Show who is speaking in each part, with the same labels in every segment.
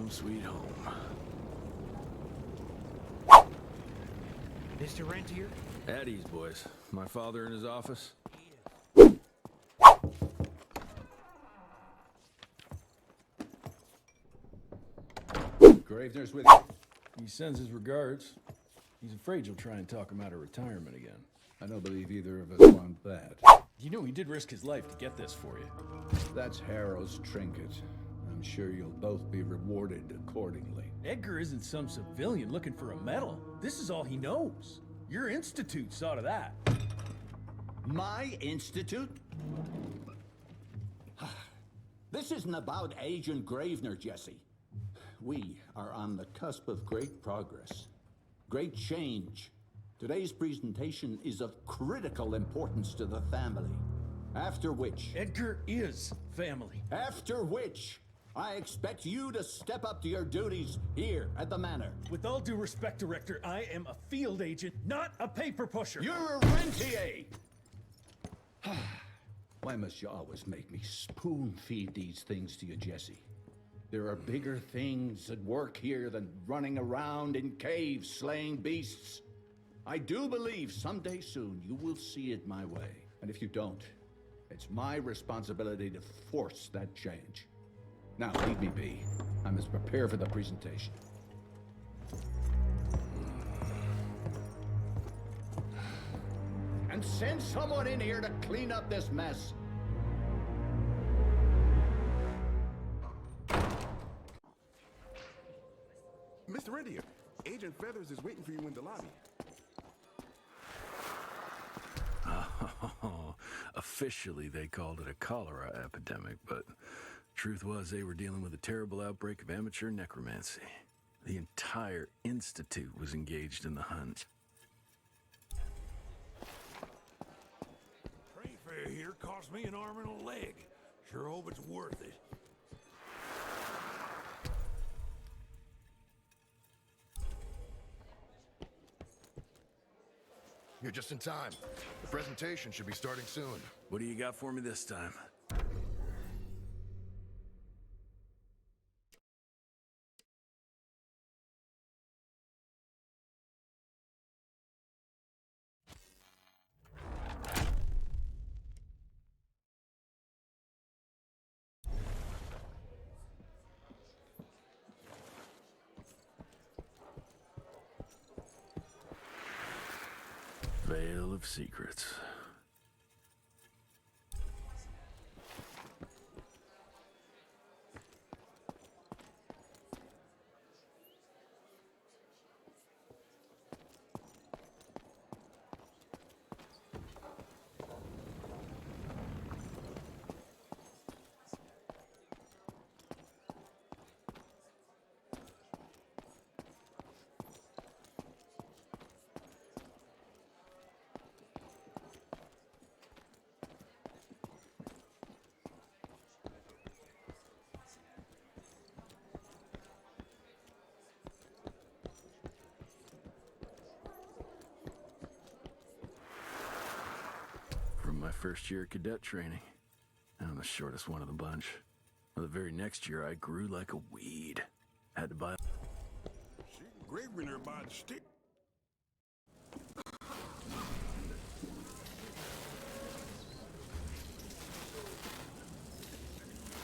Speaker 1: Home sweet home.
Speaker 2: Mr. Rentier?
Speaker 1: At ease, boys. My father in his office.
Speaker 3: Gravener's with you.
Speaker 1: He sends his regards. He's afraid you'll try and talk him out of retirement again.
Speaker 3: I don't believe either of us want that.
Speaker 1: You know he did risk his life to get this for you.
Speaker 3: That's Harrow's trinket. I'm sure you'll both be rewarded accordingly.
Speaker 1: Edgar isn't some civilian looking for a medal. This is all he knows. Your institute saw to that.
Speaker 4: My institute? This isn't about Agent Gravener, Jesse. We are on the cusp of great progress, great change. Today's presentation is of critical importance to the family. After which...
Speaker 1: Edgar is family.
Speaker 4: After which, I expect you to step up to your duties here at the Manor.
Speaker 1: With all due respect, Director, I am a field agent, not a paper pusher.
Speaker 4: You're a rentier!
Speaker 3: Why must you always make me spoon-feed these things to you, Jesse? There are bigger things at work here than running around in caves slaying beasts. I do believe someday soon you will see it my way. And if you don't, it's my responsibility to force that change. Now, leave me be. I must prepare for the presentation. And send someone in here to clean up this mess.
Speaker 5: Mr. Rentier, Agent Feathers is waiting for you in the lobby.
Speaker 1: Oh, officially they called it a cholera epidemic, but truth was they were dealing with a terrible outbreak of amateur necromancy. The entire institute was engaged in the hunt.
Speaker 6: Train fare here cost me an arm and a leg. Sure hope it's worth it.
Speaker 7: You're just in time. The presentation should be starting soon.
Speaker 1: What do you got for me this time? Veil of Secrets. From my first year of cadet training, I'm the shortest one of the bunch. The very next year, I grew like a weed. Had to buy.
Speaker 6: See Gravener by the stick.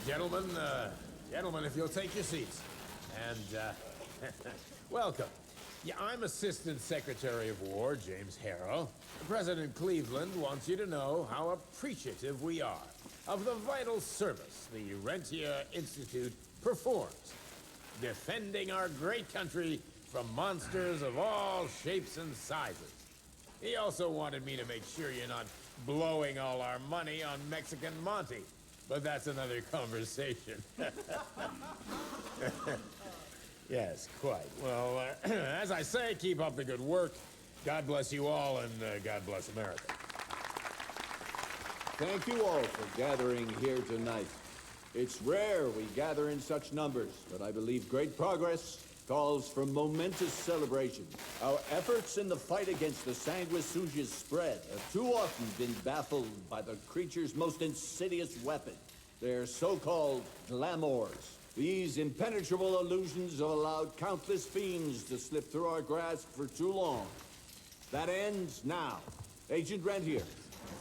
Speaker 8: Gentlemen, if you'll take your seats. And, welcome. Yeah, I'm Assistant Secretary of War, James Harrow. President Cleveland wants you to know how appreciative we are of the vital service the Rentier Institute performs, defending our great country from monsters of all shapes and sizes. He also wanted me to make sure you're not blowing all our money on Mexican Monty, but that's another conversation. Yes, quite. Well, as I say, keep up the good work. God bless you all, and God bless America.
Speaker 4: Thank you all for gathering here tonight. It's rare we gather in such numbers, but I believe great progress calls for momentous celebration. Our efforts in the fight against the Sanguisuga's spread have too often been baffled by the creature's most insidious weapon, their so-called glamours. These impenetrable illusions have allowed countless fiends to slip through our grasp for too long. That ends now. Agent Rentier,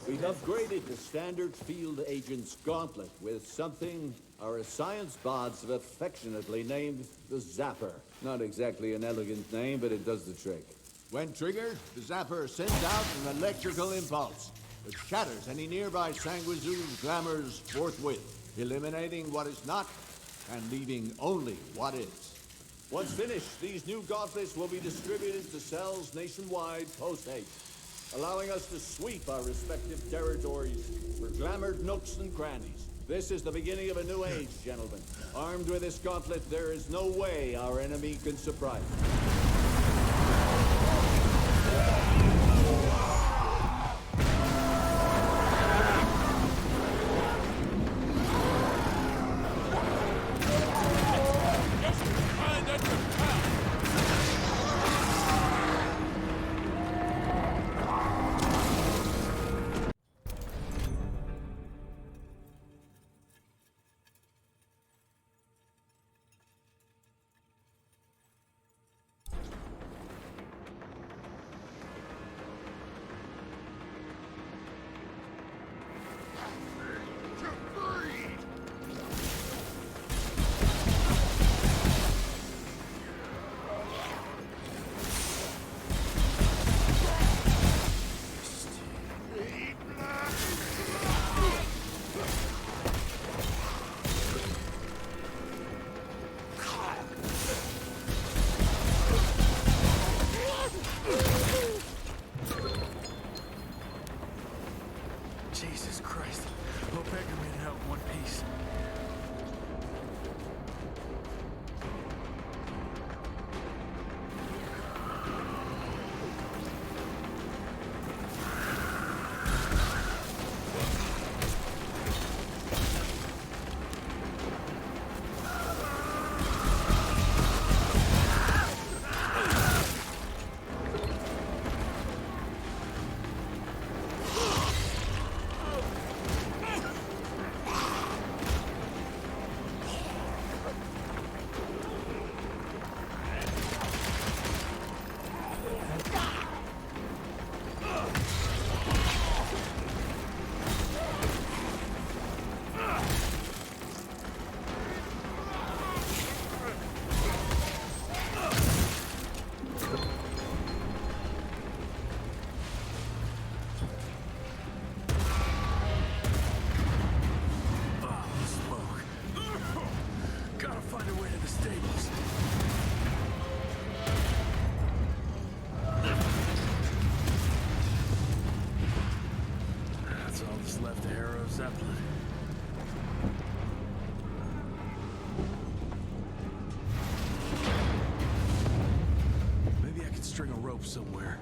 Speaker 4: we've upgraded the standard field agent's gauntlet with something our science bots have affectionately named the Zapper. Not exactly an elegant name, but it does the trick. When triggered, the Zapper sends out an electrical impulse that shatters any nearby Sanguizoos glamours forthwith, eliminating what is not and leaving only what is. Once finished, these new gauntlets will be distributed to cells nationwide post-haste, allowing us to sweep our respective territories for glamored nooks and crannies. This is the beginning of a new age, gentlemen. Armed with this gauntlet, there is no way our enemy can surprise us.
Speaker 1: Jesus Christ. Hope Edgar made it out in one piece. Zeppelin. Maybe I could string a rope somewhere.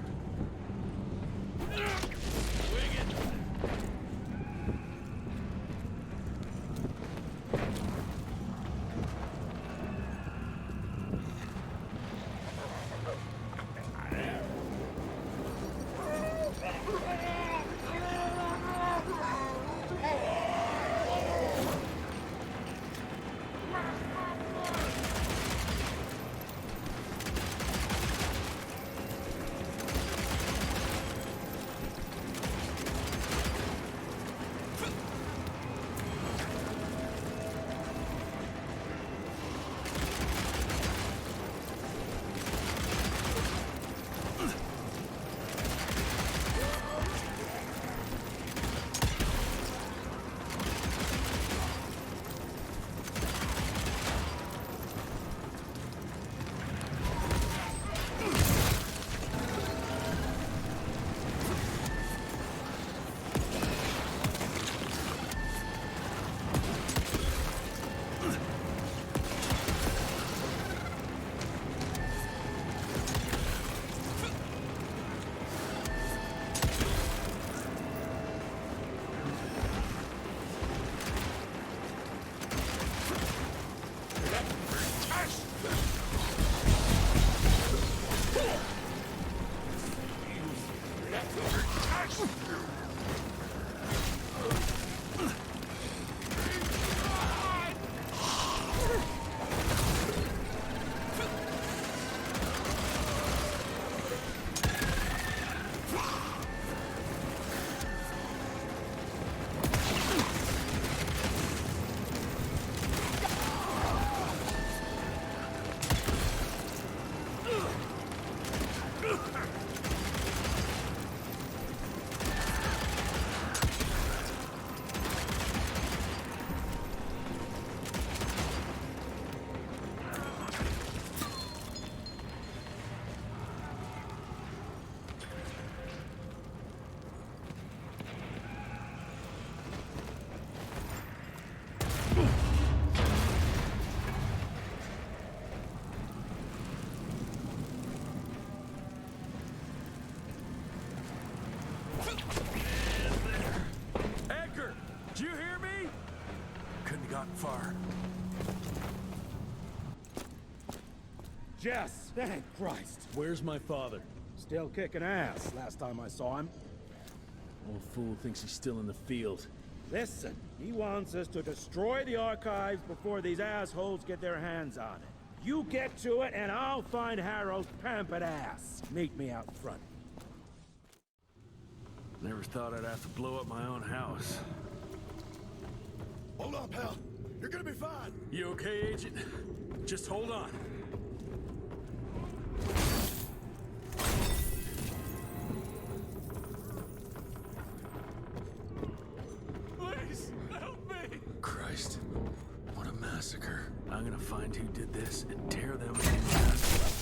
Speaker 2: Jess! Thank Christ!
Speaker 1: Where's my father?
Speaker 2: Still kicking ass, last time I saw him.
Speaker 1: Old fool thinks he's still in the field.
Speaker 2: Listen, he wants us to destroy the archives before these assholes get their hands on it. You get to it, and I'll find Harrow's pampered ass. Meet me out front.
Speaker 1: Never thought I'd have to blow up my own house.
Speaker 7: Hold on, pal. You're gonna be fine.
Speaker 1: You okay, Agent? Just hold on. Please, help me! Christ, what a massacre. I'm gonna find who did this and tear them in half.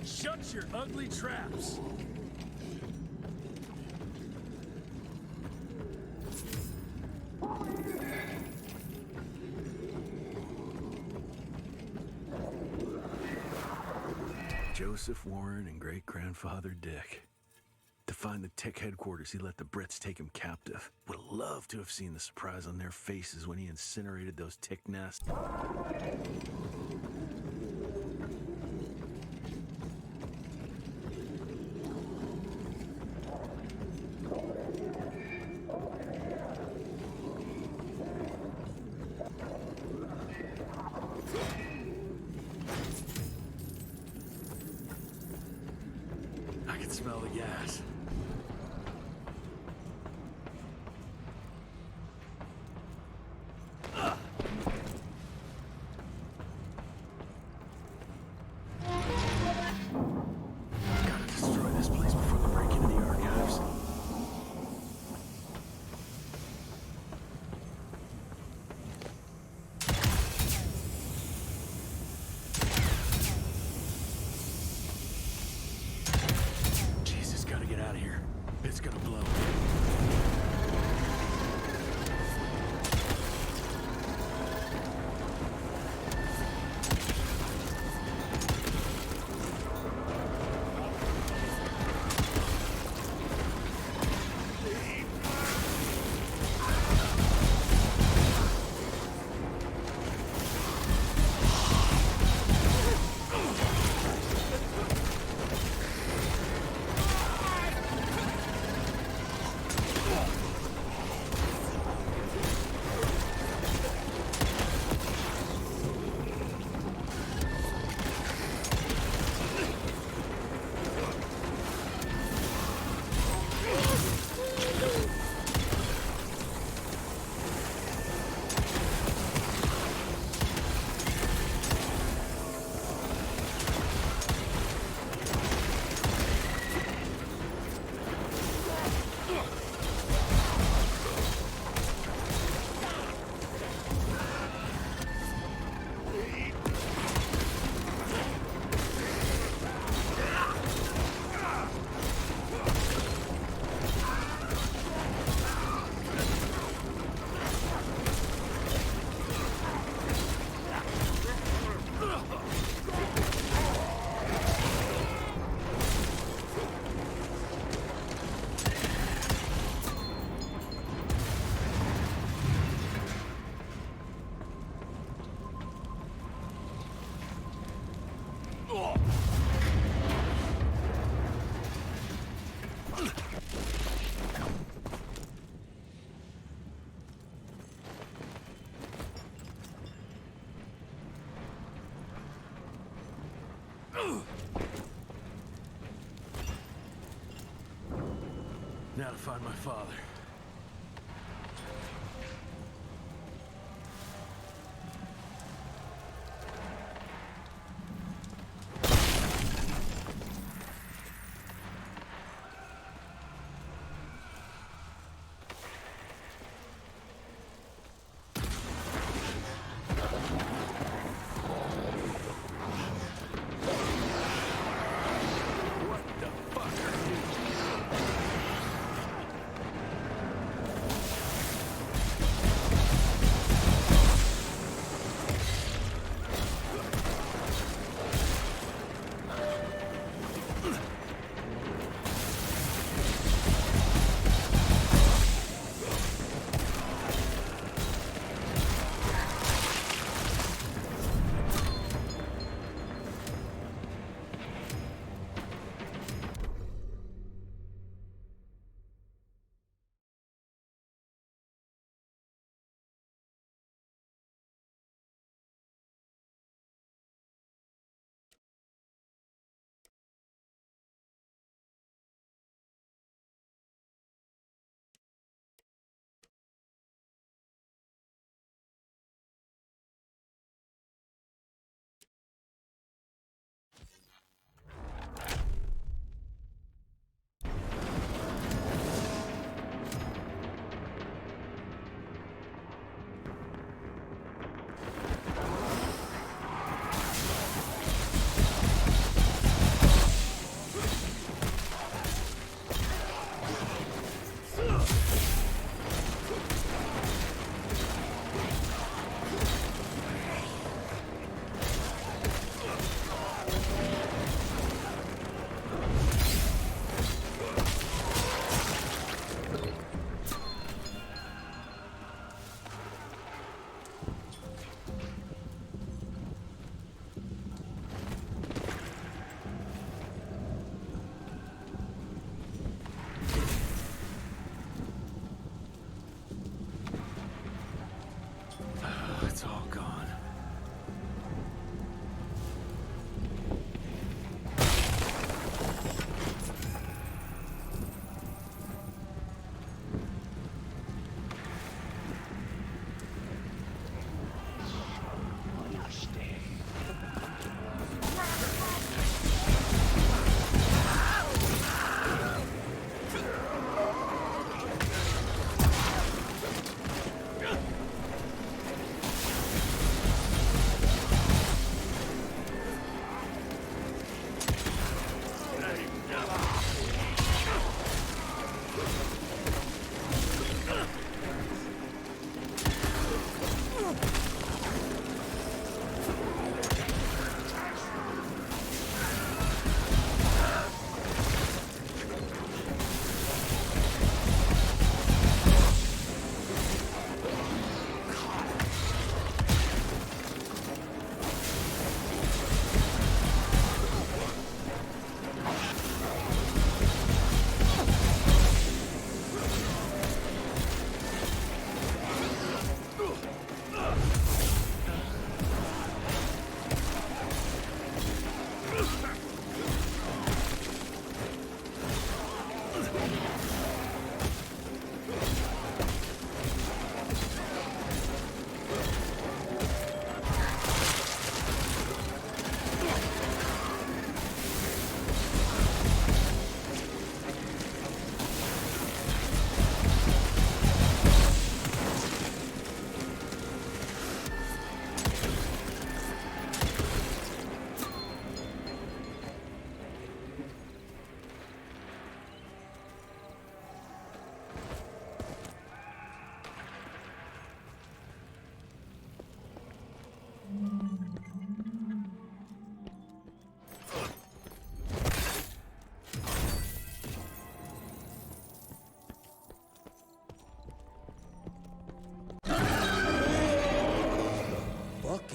Speaker 1: Shut your ugly traps! Joseph Warren and great-grandfather Dick. To find the Tech headquarters, he let the Brits take him captive. Would have loved to have seen the surprise on their faces when he incinerated those Tick nests. I can smell the gas. Gotta destroy this place before they break into the archives. Jesus, gotta get out. Now to find my father. It's all gone.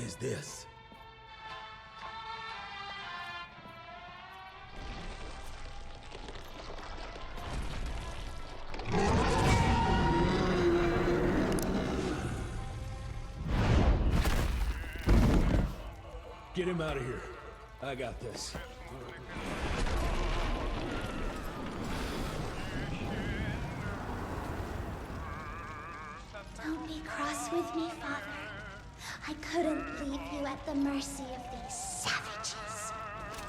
Speaker 2: Is this?
Speaker 6: Get him out of here.
Speaker 1: I got this.
Speaker 9: Don't be cross with me, Father. I couldn't leave you at the mercy of these savages.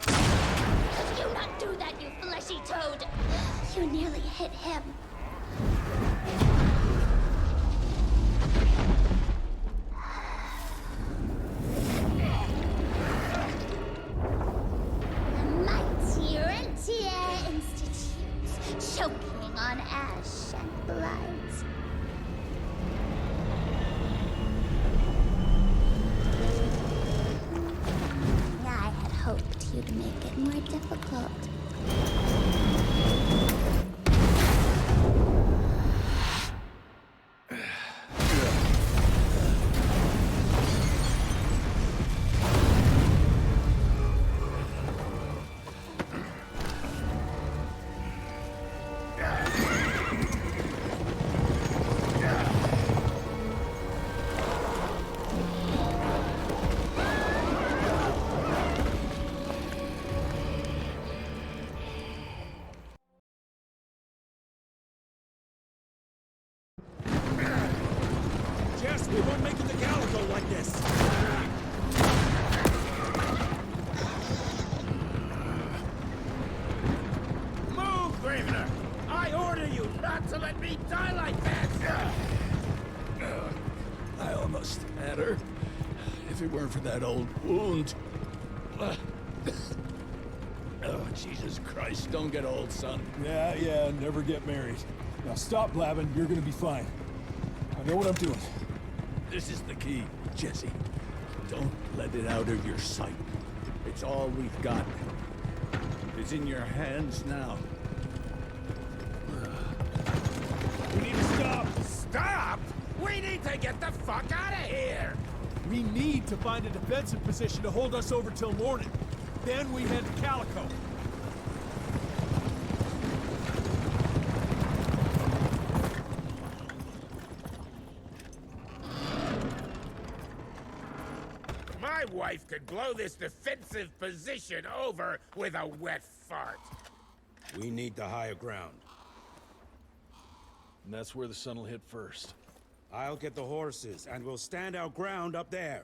Speaker 9: Could you not do that, you fleshy toad? You nearly hit him. The mighty Rentier Institute, choking on ash and blood. I had hoped you'd make it more difficult.
Speaker 2: Jess, we won't make it to Calico like this!
Speaker 8: Move, Gravener! I order you not to let me die like that!
Speaker 1: I almost had her. If it weren't for that old wound.
Speaker 3: Oh, Jesus Christ, don't get old, son.
Speaker 10: Yeah, never get married. Now stop blabbing, you're gonna be fine. I know what I'm doing.
Speaker 3: This is the key, Jesse. Don't let it out of your sight. It's all we've got. It's in your hands now.
Speaker 2: We need to stop!
Speaker 8: Stop! We need to get the fuck out of here!
Speaker 10: We need to find a defensive position to hold us over till morning. Then we head to Calico.
Speaker 8: My wife could blow this defensive position over with a wet fart.
Speaker 2: We need the higher ground.
Speaker 1: And that's where the sun will hit first.
Speaker 2: I'll get the horses, and we'll stand our ground up there.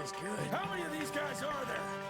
Speaker 6: feels good.
Speaker 2: How many of these guys are there?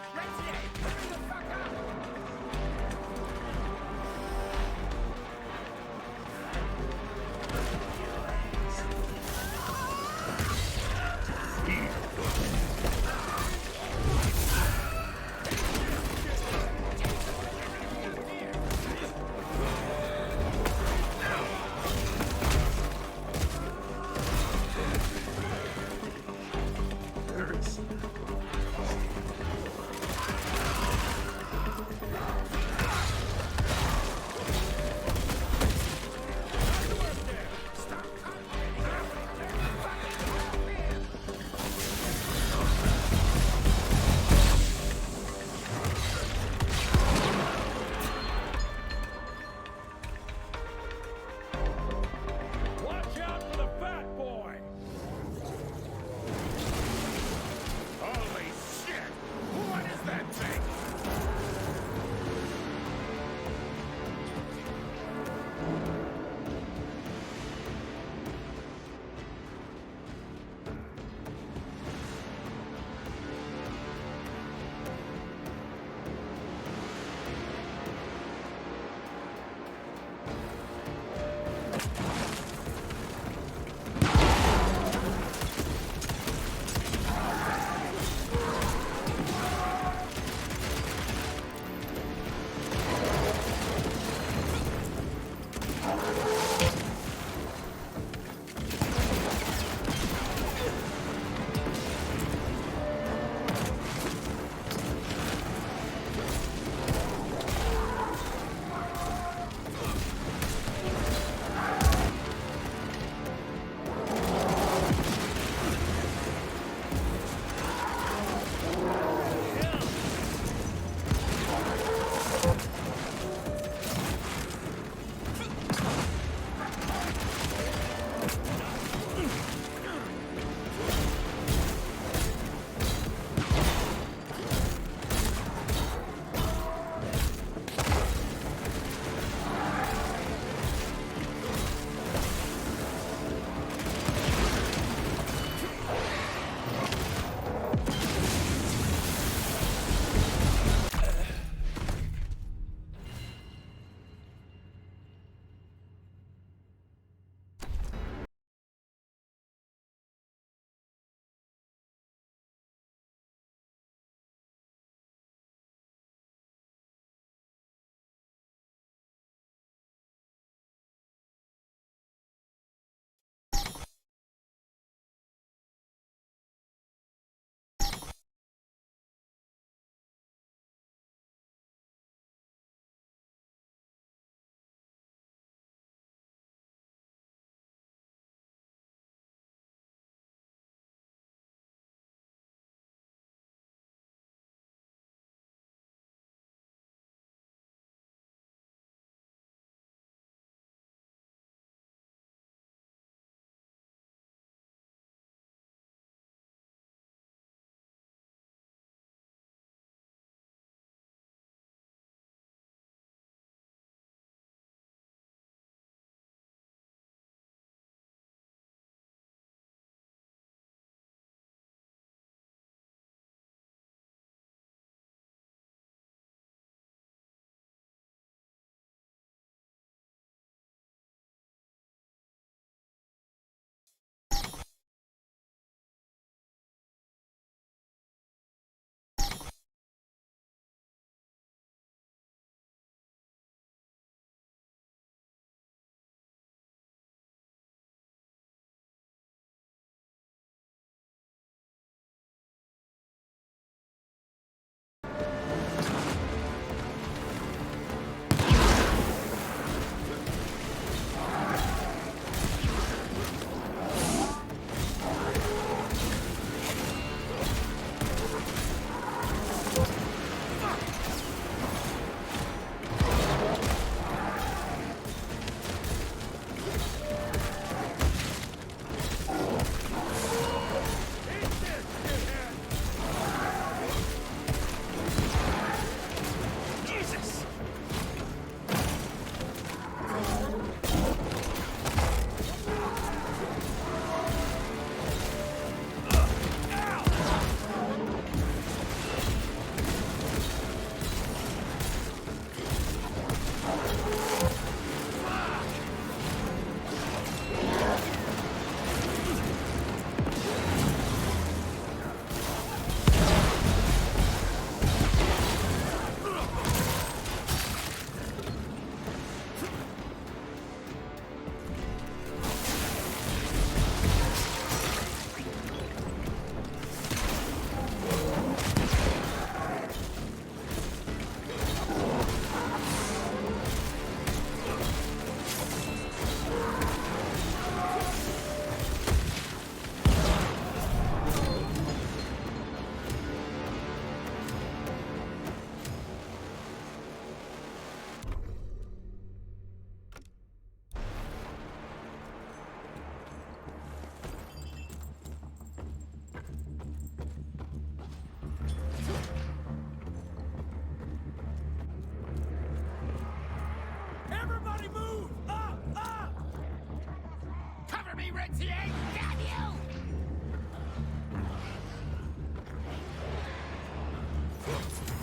Speaker 11: Rentier, damn you!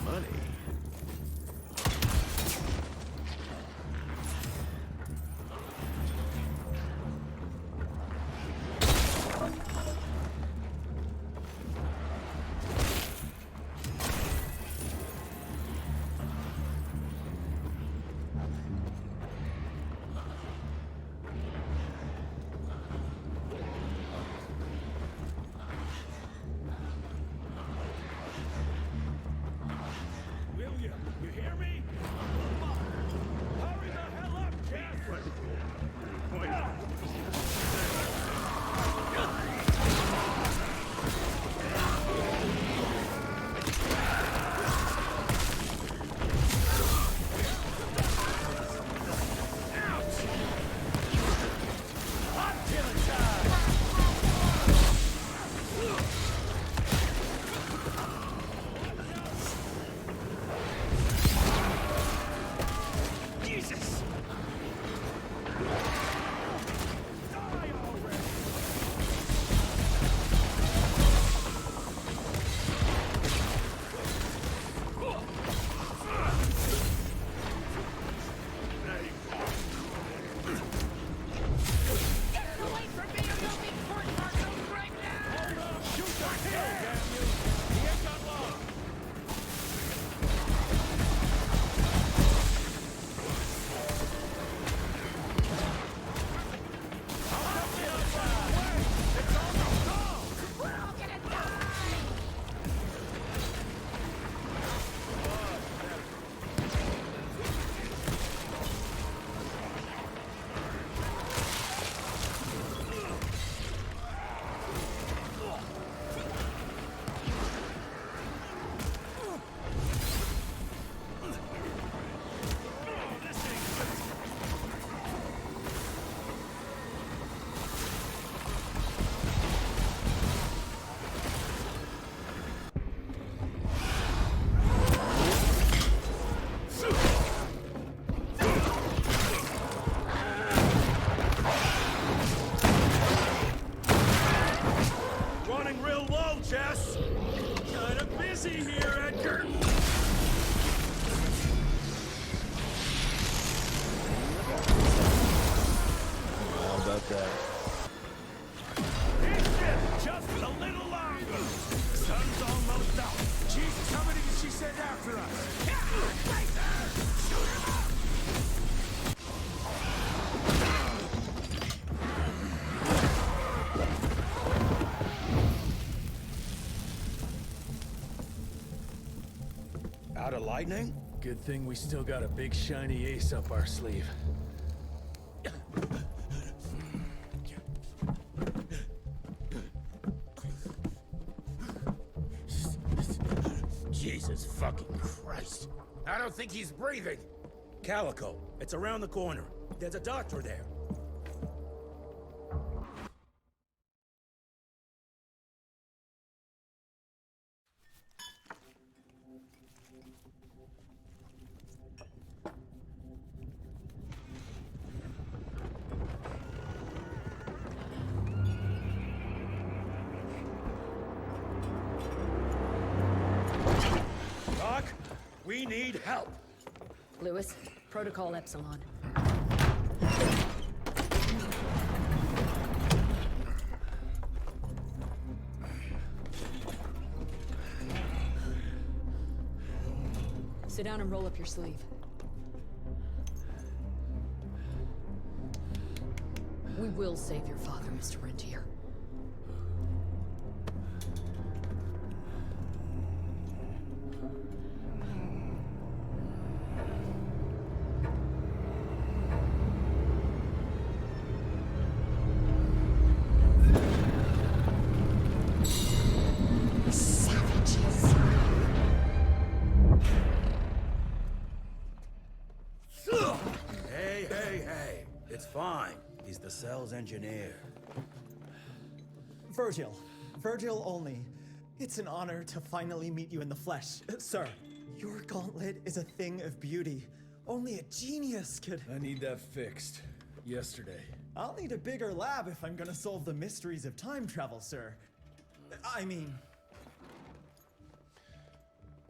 Speaker 7: Money.
Speaker 2: William, you hear me? Hurry the hell up, Jess! Jesus! Die already!
Speaker 11: Get away from me or you'll be court-martialed right now!
Speaker 2: Shoot the kill, damn you! He ain't got long!
Speaker 11: We're all gonna die!
Speaker 2: Running real low, Jess! Kinda busy here, Edgar!
Speaker 1: How about that?
Speaker 2: Just a little longer! Sun's almost out! Jesus, how many did she send after us? Out of lightning?
Speaker 1: Good thing we still got a big shiny ace up our sleeve.
Speaker 2: Jesus fucking Christ.
Speaker 8: I don't think he's breathing.
Speaker 2: Calico, it's around the corner. There's a doctor there. Doc, we need help.
Speaker 12: Lewis, Protocol Epsilon. Sit down and roll up your sleeve. We will save your father, Mr. Rentier.
Speaker 9: Savages.
Speaker 2: Hey. It's fine. He's the cell's engineer.
Speaker 13: Virgil. Virgil only. It's an honor to finally meet you in the flesh. Sir, your gauntlet is a thing of beauty. Only a genius could...
Speaker 1: I need that fixed. Yesterday.
Speaker 13: I'll need a bigger lab if I'm gonna solve the mysteries of time travel, sir. I mean...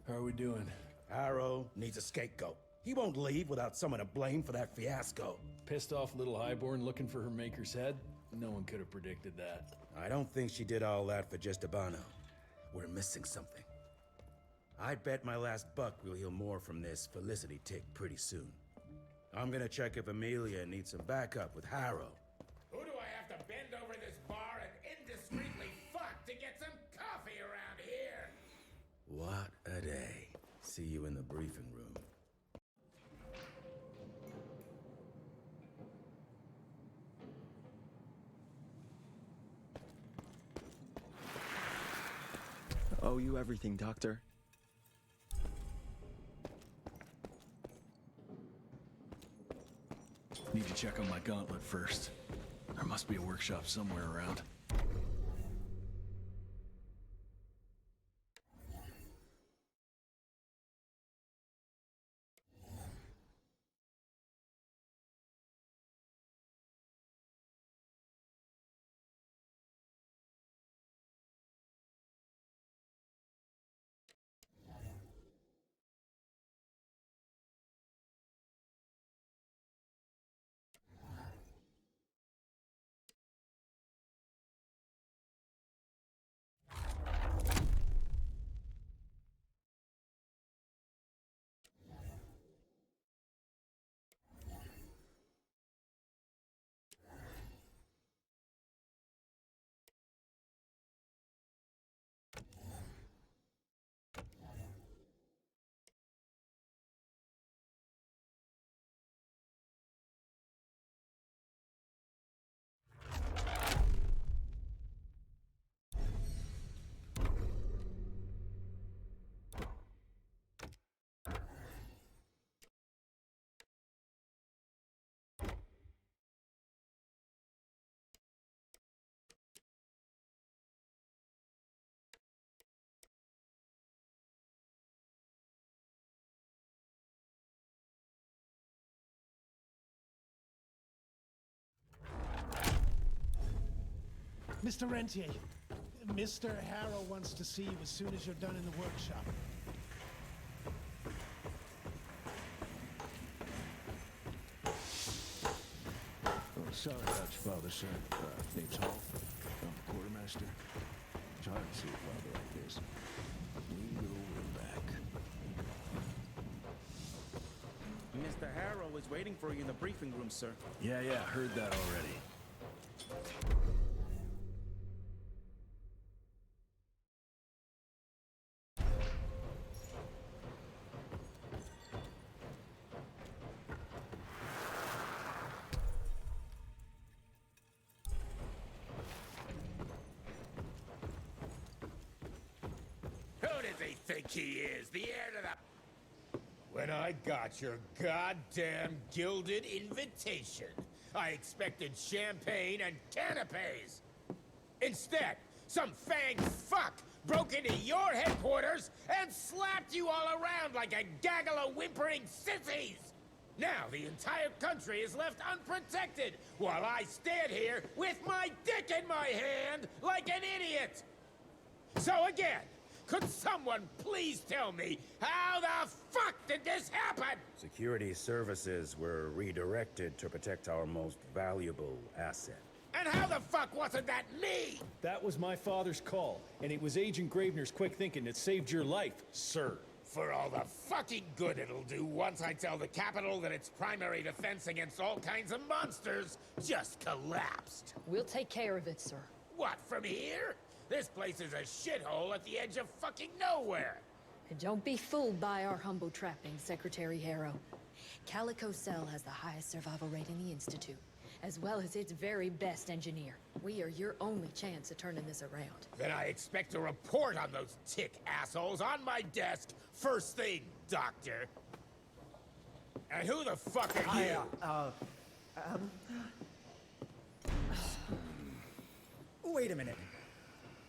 Speaker 1: How are we doing?
Speaker 2: Harrow needs a scapegoat. He won't leave without someone to blame for that fiasco.
Speaker 1: Pissed off little highborn looking for her maker's head? No one could have predicted that.
Speaker 2: I don't think she did all that for just Abano. We're missing something. I'd bet my last buck we'll hear more from this Felicity tick pretty soon. I'm gonna check if Amelia needs some backup with Harrow.
Speaker 8: Who do I have to bend over this bar and indiscreetly fuck to get some coffee around here?
Speaker 2: What a day. See you in the briefing room.
Speaker 14: Owe you everything, Doctor.
Speaker 1: Need to check on my gauntlet first. There must be a workshop somewhere around.
Speaker 10: Mr. Rentier, Mr. Harrow wants to see you as soon as you're done in the workshop.
Speaker 6: Oh, sorry about your father, sir. Name's Hall. I'm the quartermaster. It's hard to see a father like this. We go way back.
Speaker 2: Mr. Harrow is waiting for you in the briefing room, sir.
Speaker 1: Yeah, heard that already.
Speaker 8: Who does he think he is? The heir to the... When I got your goddamn gilded invitation, I expected champagne and canapes. Instead, some fanged fuck broke into your headquarters and slapped you all around like a gaggle of whimpering sissies. Now the entire country is left unprotected while I stand here with my dick in my hand like an idiot. So again, could someone please tell me how the fuck did this happen?
Speaker 2: Security services were redirected to protect our most valuable asset.
Speaker 8: And how the fuck wasn't that me?
Speaker 10: That was my father's call, and it was Agent Gravener's quick thinking that saved your life, sir.
Speaker 8: For all the fucking good it'll do once I tell the Capitol that its primary defense against all kinds of monsters just collapsed.
Speaker 12: We'll take care of it, sir.
Speaker 8: What, from here? This place is a shithole at the edge of fucking nowhere.
Speaker 12: And don't be fooled by our humble trappings, Secretary Harrow. Calico Cell has the highest survival rate in the Institute, as well as its very best engineer. We are your only chance at turning this around.
Speaker 8: Then I expect a report on those tick assholes on my desk first thing, Doctor. And who the fuck are you?
Speaker 13: Wait a minute.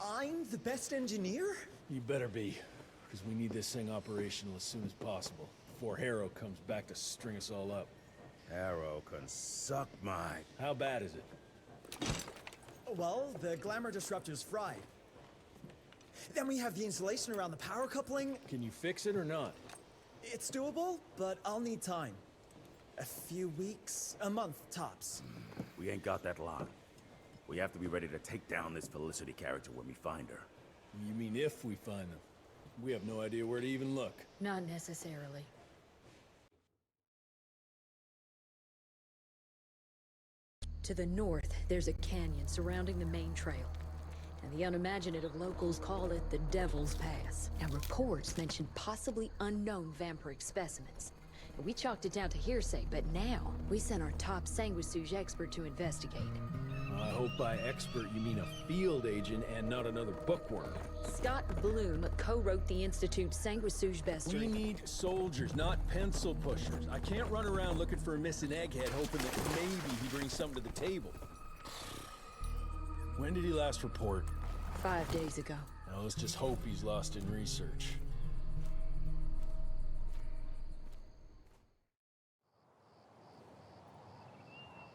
Speaker 13: I'm the best engineer?
Speaker 10: You better be, because we need this thing operational as soon as possible, before Harrow comes back to string us all up.
Speaker 2: Harrow can suck my...
Speaker 6: How bad is it?
Speaker 13: Well, the glamour disruptor's fried. Then we have the insulation around the power coupling.
Speaker 6: Can you fix it or not?
Speaker 13: It's doable, but I'll need time. A few weeks, a month tops.
Speaker 2: We ain't got that long. We have to be ready to take down this Felicity character when we find her.
Speaker 6: You mean if we find them? We have no idea where to even look.
Speaker 12: Not necessarily. To the north, there's a canyon surrounding the main trail. And the unimaginative locals call it the Devil's Pass. Now, reports mention possibly unknown vampiric specimens. We chalked it down to hearsay, but now we sent our top sanguisuge expert to investigate.
Speaker 6: I hope by expert you mean a field agent and not another bookworm.
Speaker 12: Scott Bloom co-wrote the Institute's sanguisuge bestiary.
Speaker 6: We need soldiers, not pencil pushers. I can't run around looking for a missing egghead hoping that maybe he brings something to the table. When did he last report?
Speaker 12: 5 days ago.
Speaker 6: Now let's just hope he's lost in research.